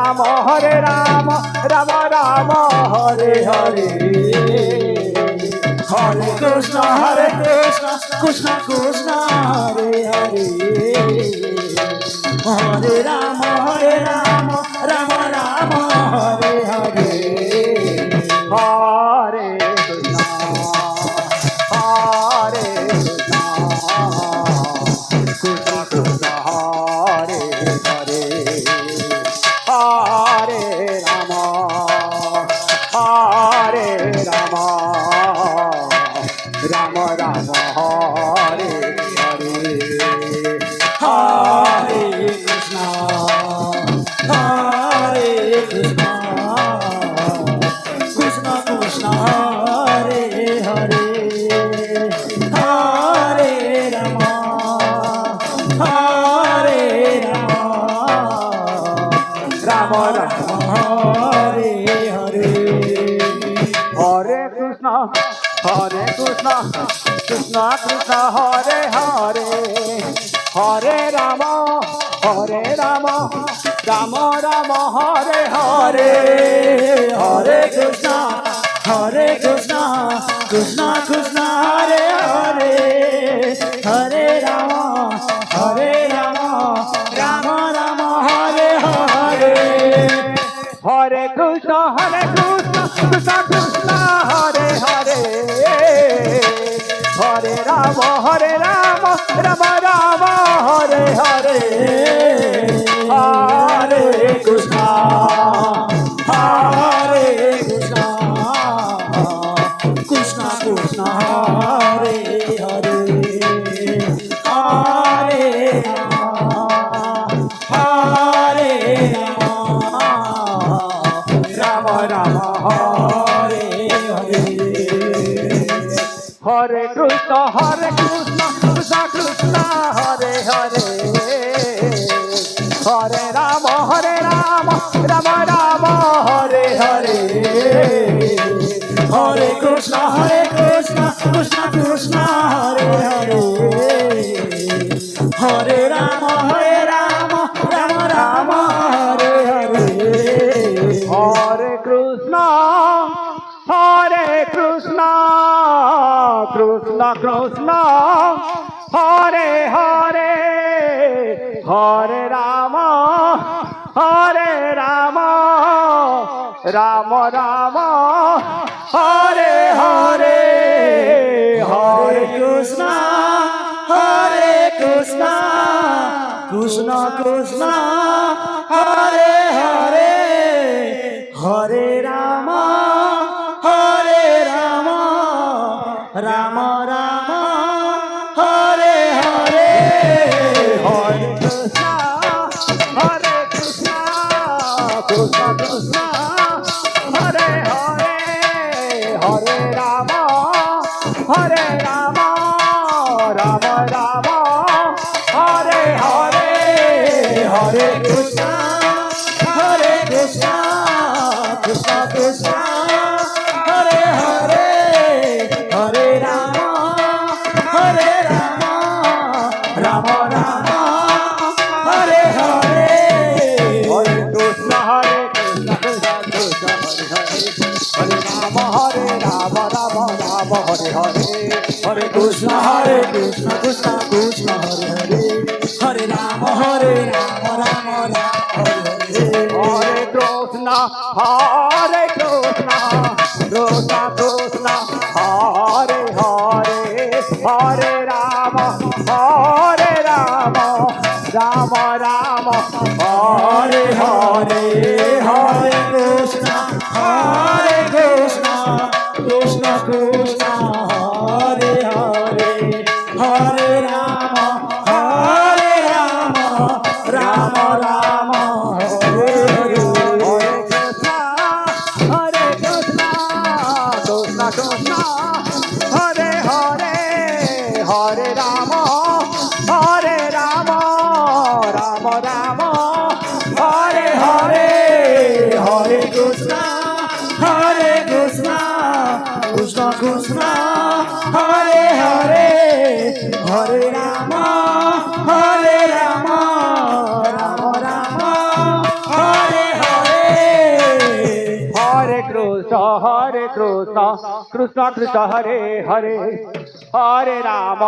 Ram Ram Ram Hare Hare Hare Krishna Krishna Krishna Hare Hare Hare Ram Ram Ram Hare Hare Hare Krishna Hare Krishna Krishna Hare Hare Hare Ram Ram Ram Hare Hare Hare Krishna Krishna Krishna Hare Hare Hare Ram Ram Ram Hare Hare Hare Krishna Krishna Krishna Hare Hare Hare Ram Ram Ram Hare Hare Hare Krishna Krishna Krishna Hare Hare Hare Ram Ram Ram Hare Hare Hare Krishna Krishna Krishna Hare Hare Hare Ram Ram Ram Hare Hare Hare Krishna Krishna Krishna Hare Hare Hare Ram Ram Hare Hare Hare Krishna Krishna Krishna Hare Hare Hare Ram Ram Ram Hare Hare Hare Krishna Krishna Krishna Hare Hare Hare Ram Ram Ram Hare Hare Hare Krishna Krishna Krishna Hare Hare Hare Ram Ram Ram Hare Hare Hare Krishna Krishna Krishna Krishna Hare Hare Hare Ram Ram Ram Hare Hare Hare Krishna Krishna Krishna Hare Hare Hare Ram Ram Ram Hare Hare Hare Krishna Krishna Krishna Hare Hare Hare Ram Ram Ram Hare Hare Hare Krishna Krishna Hare Ram Ram Hare Hare Hare Krishna Krishna Krishna Hare Hare Hare Ram Ram Hare Hare Hare Krishna Krishna Krishna Hare Hare Hare Ram Ram Ram Hare Hare Hare Krishna Krishna Krishna Hare Hare Hare Ram Ram Ram Hare Hare Hare Krishna Krishna Krishna Hare Hare Hare Ram Ram Ram Hare Hare Hare Krishna Krishna Krishna Hare Hare Hare Ram Ram Ram Hare Hare Krishna Krishna Hare Hare Hare Ram